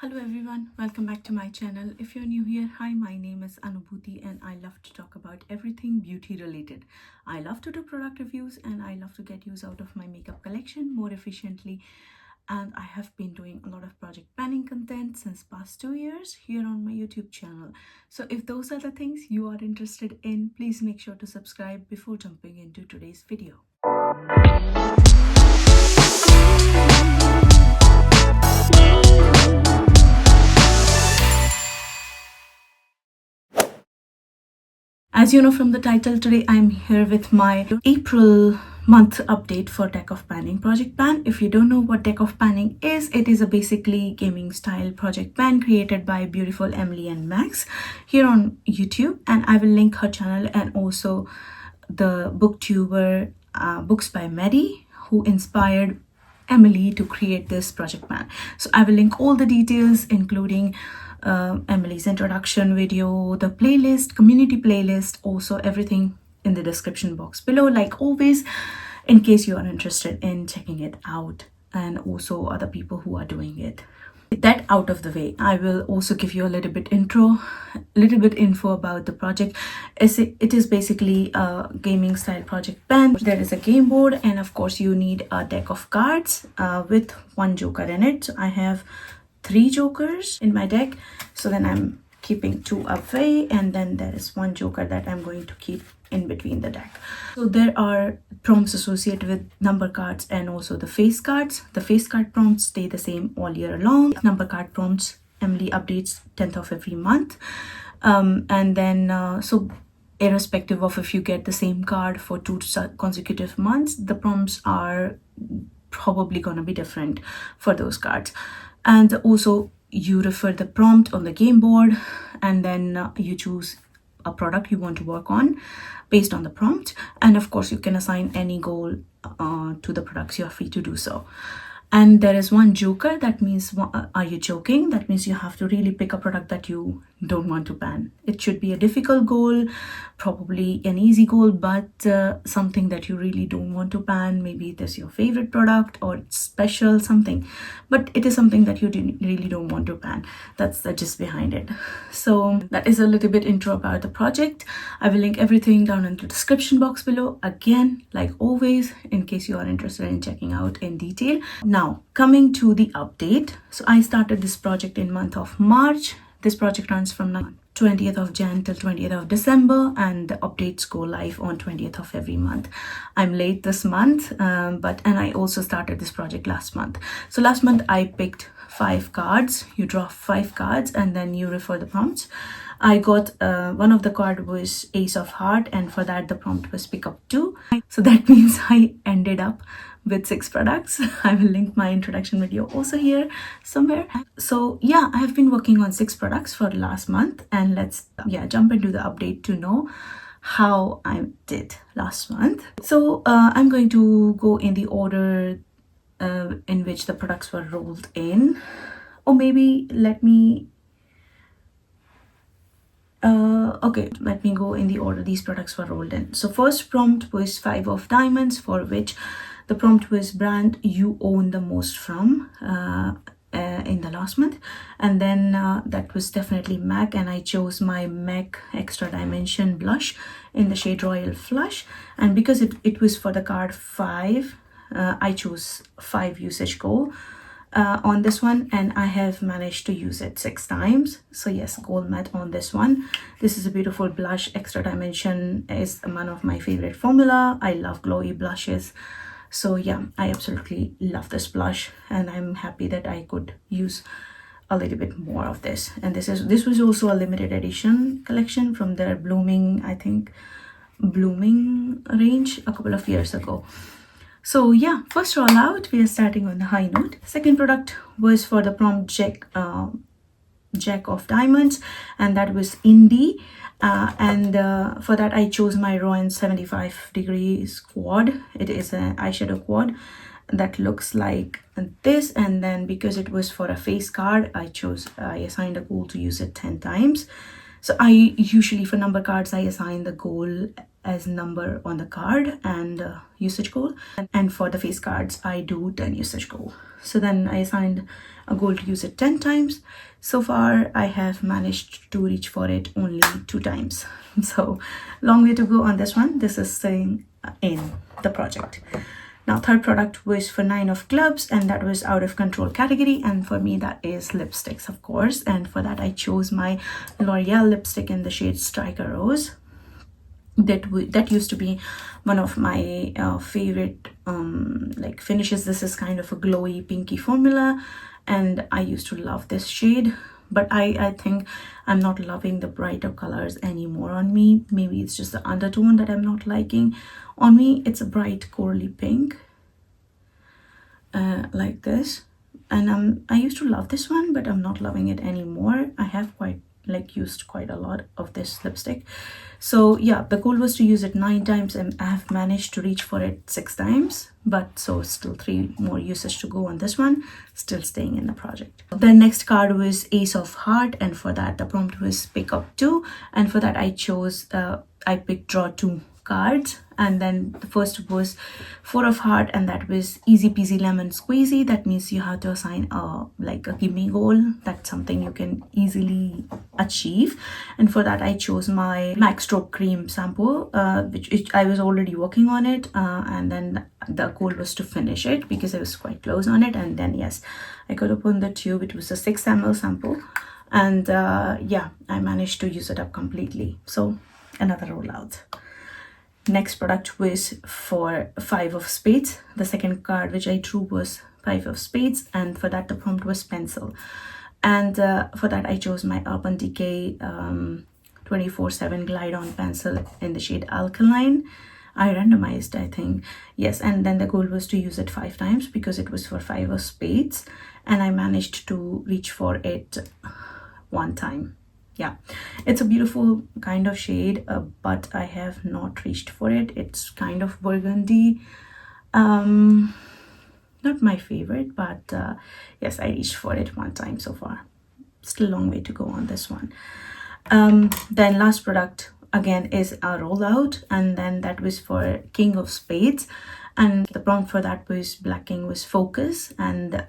Hello everyone, welcome back to my channel. If you're new here, hi, my name is Anubhuti and I love to talk about everything beauty related. I love to do product reviews and I love to get use out of my makeup collection more efficiently. And I have been doing a lot of project planning content since past 2 years here on my YouTube channel. So if those are the things you are interested in, please make sure to subscribe before jumping into today's video. As you know from the title, today I'm here with my April month update for Deck of Panning Project Pan. If you don't know what Deck of Panning is, it is a basically gaming style project pan created by beautiful Emily and Max here on YouTube, and I will link her channel and also the Booktuber Books by Medi, who inspired Emily to create this project pan. So I will link all the details, including Emily's introduction video, the playlist, community playlist, also everything in the description box below, like always, in case you are interested in checking it out, and also other people who are doing it. With that out of the way, I will also give you a little bit info about the project. It is basically a gaming style project pen. There is a game board, and of course you need a deck of cards with one joker in it. So I have 3 jokers in my deck, so then I'm keeping 2 away, and then there is 1 joker that I'm going to keep in between the deck. So there are prompts associated with number cards and also the face cards. The face card prompts stay the same all year long. Number card prompts, Emily updates 10th of every month, and then so irrespective of if you get the same card for 2 consecutive months, the prompts are probably going to be different for those cards. And also you refer the prompt on the game board, and then you choose a product you want to work on based on the prompt, and of course you can assign any goal to the products. You are free to do so. And there is 1 joker. That means, are you joking? That means you have to really pick a product that you don't want to ban. It should be a difficult goal, probably an easy goal, but something that you really don't want to ban. Maybe it is your favorite product or it's special, something, but it is something that you really don't want to ban. That's the gist behind it. So that is a little bit intro about the project. I will link everything down in the description box below, again, like always, in case you are interested in checking out in detail. Now coming to the update, so I started this project in month of March. This project runs from 20th of Jan till 20th of December, and the updates go live on 20th of every month. I'm late this month, and I also started this project last month. So last month I picked 5 cards. You draw 5 cards and then you refer the prompts. I got one of the card was Ace of Heart, and for that the prompt was pick up 2. So that means I ended up with 6 products. I will link my introduction video also here somewhere. So yeah, I have been working on 6 products for the last month, and let's jump into the update to know how I did last month. So I'm going to go in the order in which the products were rolled in, or maybe let me go in the order these products were rolled in. So first prompt was 5 of diamonds, for which the prompt was brand you own the most from in the last month, and then that was definitely MAC, and I chose my MAC Extra Dimension blush in the shade Royal Flush. And because it was for the card 5, I chose 5 usage goal on this one, and I have managed to use it 6 times. So yes, gold matte on this one. This is a beautiful blush. Extra Dimension is one of my favorite formula. I love glowy blushes, so yeah, I absolutely love this blush, and I'm happy that I could use a little bit more of this. And this was also a limited edition collection from their blooming range a couple of years ago. So yeah, first roll out, we are starting on the high note. Second product was for the prompt Jack of Diamonds, and that was Indie. For that I chose my Rowan 75 degrees quad. It is an eyeshadow quad that looks like this, and then because it was for a face card, I assigned a goal to use it 10 times. So I usually, for number cards, I assign the goal as number on the card and usage goal. And for the face cards, I do 10 usage goal. So then I assigned a goal to use it 10 times. So far, I have managed to reach for it only 2 times. So long way to go on this one. This is staying in the project. Now, third product was for 9 of clubs, and that was out of control category. And for me, that is lipsticks, of course. And for that, I chose my L'Oreal lipstick in the shade Striker Rose. That used to be one of my favorite like finishes. This is kind of a glowy pinky formula, and I used to love this shade. But I think I'm not loving the brighter colors anymore on me. Maybe it's just the undertone that I'm not liking. On me, it's a bright corally pink, like this. And I used to love this one, but I'm not loving it anymore. I have used quite a lot of this lipstick. So yeah, the goal was to use it 9 times, and I have managed to reach for it 6 times. But so still 3 more usage to go on this one, still staying in the project. The next card was Ace of Heart, and for that the prompt was pick up 2, and for that I picked draw 2 cards. And then the first was 4 of Heart, and that was easy peasy lemon squeezy. That means you have to assign a gimme goal. That's something you can easily achieve. And for that I chose my Max Stroke Cream sample, which I was already working on it, and then the goal was to finish it because I was quite close on it. And then yes, I could open the tube. It was a 6 ml sample, and yeah, I managed to use it up completely. So another rollout. Next product was for 5 of spades. The second card which I drew was 5 of spades, and for that the prompt was pencil. And for that I chose my Urban Decay 24/7 Glide On pencil in the shade Alkaline. I randomized, I think. Yes, and then the goal was to use it 5 times because it was for 5 of spades, and I managed to reach for it 1 time. Yeah, it's a beautiful kind of shade, but I have not reached for it. It's kind of burgundy. Not my favorite, but yes, I reached for it 1 time so far. Still a long way to go on this one. Then last product again is a rollout, and then that was for King of Spades, and the prompt for that was Black King was focus, and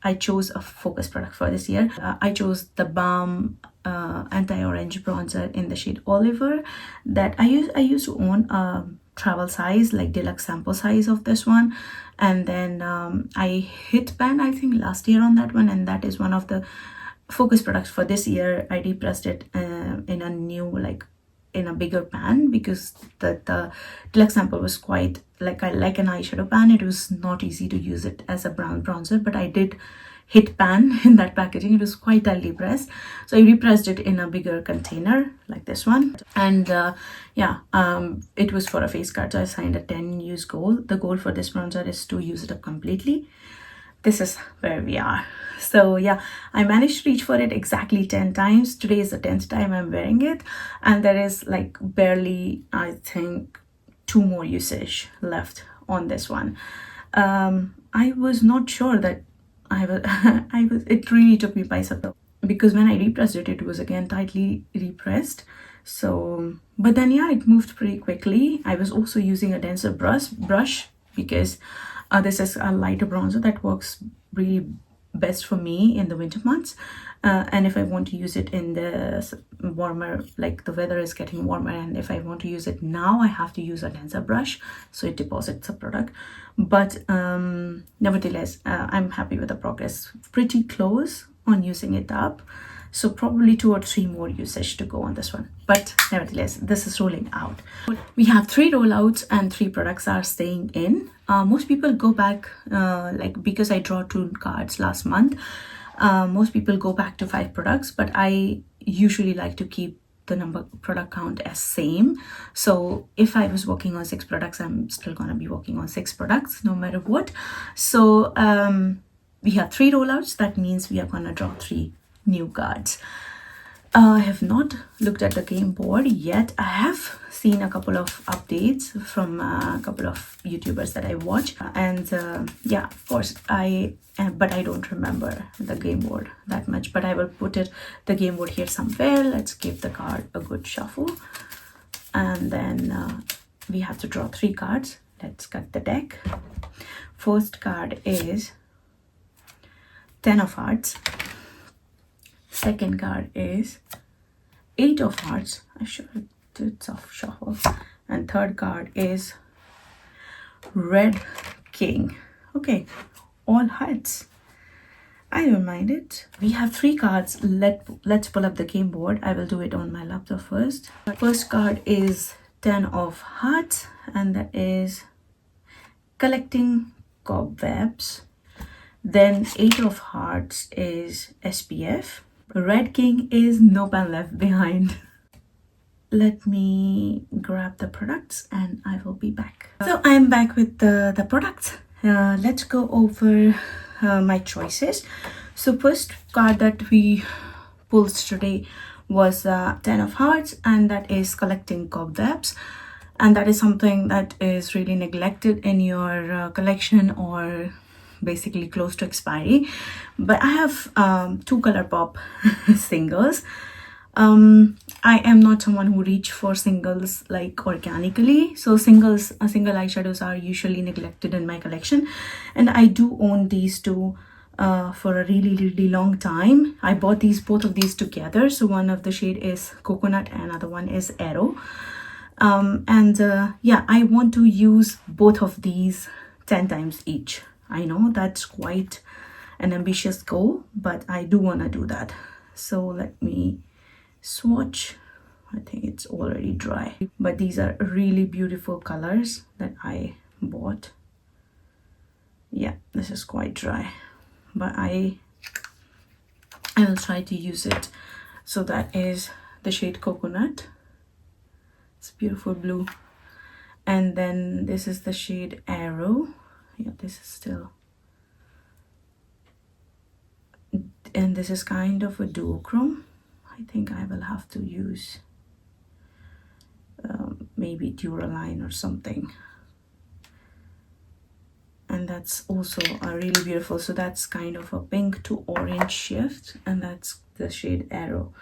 I chose a focus product for this year. I chose the Balm anti-orange bronzer in the shade Oliver. That I used to own a travel size, like deluxe sample size of this one, and then I hit pan I think last year on that one, and that is one of the focus products for this year. I repressed it in a new, in a bigger pan, because the deluxe sample was quite like an eyeshadow pan. It was not easy to use it as a brown bronzer, but I did hit pan in that packaging. It was quite tightly pressed, so I repressed it in a bigger container like this one. And yeah, it was for a face card, so I assigned a 10 use goal. The goal for this bronzer is to use it up completely. This is where we are. So yeah, I managed to reach for it exactly 10 times. Today is the 10th time I'm wearing it, and there is barely, I think, 2 more usage left on this one. I was not sure that it really took me by surprise, because when I repressed it, it was again tightly repressed. So, but then yeah, it moved pretty quickly. I was also using a denser brush because this is a lighter bronzer that works really best for me in the winter months, and if I want to use it in the warmer, like the weather is getting warmer, and if I want to use it now, I have to use a denser brush so it deposits the product. But nevertheless, I'm happy with the progress. Pretty close on using it up, so probably 2 or 3 more usage to go on this one, but nevertheless, this is rolling out. We have 3 rollouts and 3 products are staying in. Most people go back, because I draw 2 cards last month, most people go back to 5 products, but I usually like to keep the product count as same. So if I was working on 6 products, I'm still gonna be working on 6 products no matter what. So we have 3 rollouts. That means we are gonna draw 3 new cards. I have not looked at the game board yet. I have seen a couple of updates from a couple of YouTubers that I watch, and yeah, of course, but I don't remember the game board that much. But I will put the game board here somewhere. Let's give the card a good shuffle, and then we have to draw 3 cards. Let's cut the deck. First card is 10 of hearts. Second card is 8 of hearts. I should have did soft shuffle. And third card is red king. Okay, all hearts. I don't mind it. We have 3 cards. Let's pull up the game board. I will do it on my laptop first. First card is 10 of hearts, and that is collecting cobwebs. Then 8 of hearts is SPF. Red king is no pan left behind. Let me grab the products and I will be back. So I'm back with the products. Let's go over my choices. So first card that we pulled today was 10 of hearts, and that is collecting cobwebs, and that is something that is really neglected in your collection or basically close to expiry. But I have 2 ColourPop singles. I am not someone who reach for singles like organically, so single eyeshadows are usually neglected in my collection, and I do own these 2 for a really long time. I bought both of these together. So one of the shade is coconut and another one is arrow, yeah, I want to use both of these 10 times each. I know that's quite an ambitious goal, but I do want to do that. So let me swatch. I think it's already dry, but these are really beautiful colors that I bought. Yeah, this is quite dry, but I will try to use it. So that is the shade coconut. It's beautiful blue. And then this is the shade arrow. Yeah, this is still, and this is kind of a duochrome. I think I will have to use maybe Duraline or something. And that's also a really beautiful. So that's kind of a pink to orange shift, and that's the shade arrow.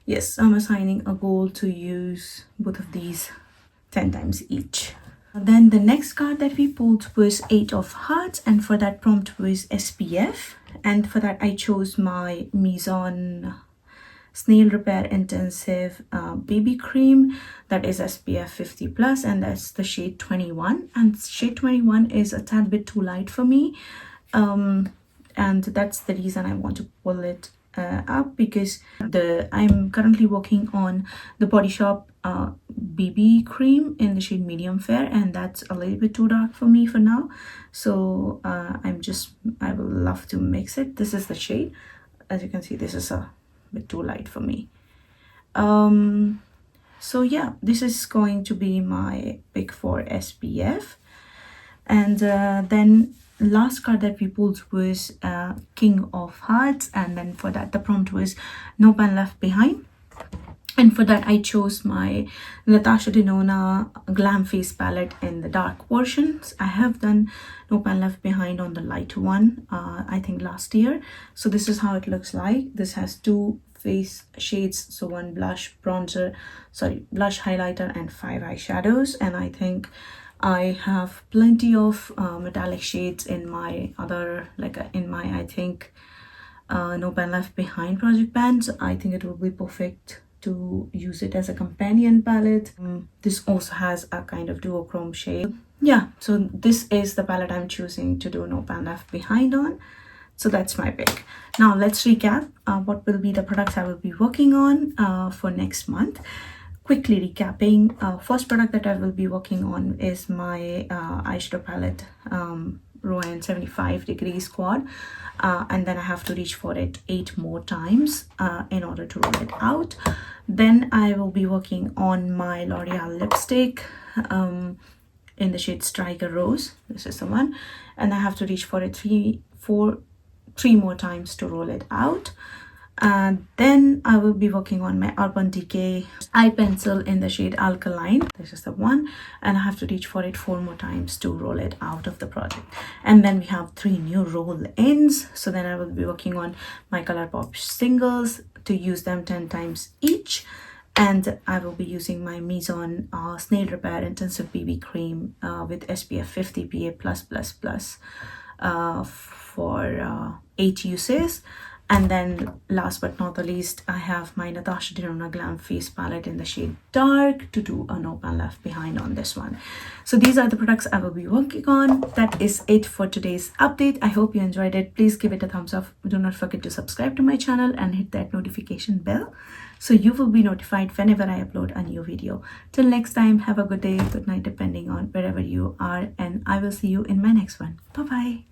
Yes, I'm assigning a goal to use both of these 10 times each. Then the next card that we pulled was 8 of hearts, and for that prompt was SPF, and for that I chose my Maison Snail Repair Intensive BB Cream, that is SPF 50 plus, and that's the shade 21, and shade 21 is a tad bit too light for me, and that's the reason I want to pull it up, because I'm currently working on the Body Shop BB cream in the shade medium fair, and that's a little bit too dark for me for now. So I will love to mix it. This is the shade. As you can see, this is a bit too light for me. So yeah, this is going to be my pick for SPF. And then last card that we pulled was King of Hearts, and then for that the prompt was no pan left behind, and for that I chose my Natasha Denona Glam Face palette in the dark versions. I have done no pan left behind on the light one, I think last year. So this is how it looks like. This has 2 face shades, so 1 blush highlighter and 5 eyeshadows, and I think I have plenty of metallic shades in my other, I think no pan left behind project pan. So I think it will be perfect to use it as a companion palette. This also has a kind of duochrome shade. Yeah, so this is the palette I'm choosing to do no pan left behind on. So that's my pick. Now let's recap what will be the products I will be working on for next month. Quickly recapping, first product that I will be working on is my eyeshadow palette, Rowan 75 Degrees Quad, and then I have to reach for it 8 more times in order to roll it out. Then I will be working on my L'Oreal lipstick in the shade Striker Rose. This is the one, and I have to reach for it 3 more times to roll it out. And then I will be working on my Urban Decay eye pencil in the shade Alkaline. This is the one, and I have to reach for it 4 more times to roll it out of the project. And then we have 3 new roll-ins. So then I will be working on my ColourPop singles to use them 10 times each. And I will be using my Mizon Snail Repair Intensive BB Cream with SPF 50 PA+++ for 8 uses. And then last but not the least, I have my Natasha Denona Glam Face Palette in the shade Dark to do a no pan left behind on this one. So these are the products I will be working on. That is it for today's update. I hope you enjoyed it. Please give it a thumbs up. Do not forget to subscribe to my channel and hit that notification bell so you will be notified whenever I upload a new video. Till next time, have a good day, good night, depending on wherever you are, and I will see you in my next one. Bye bye.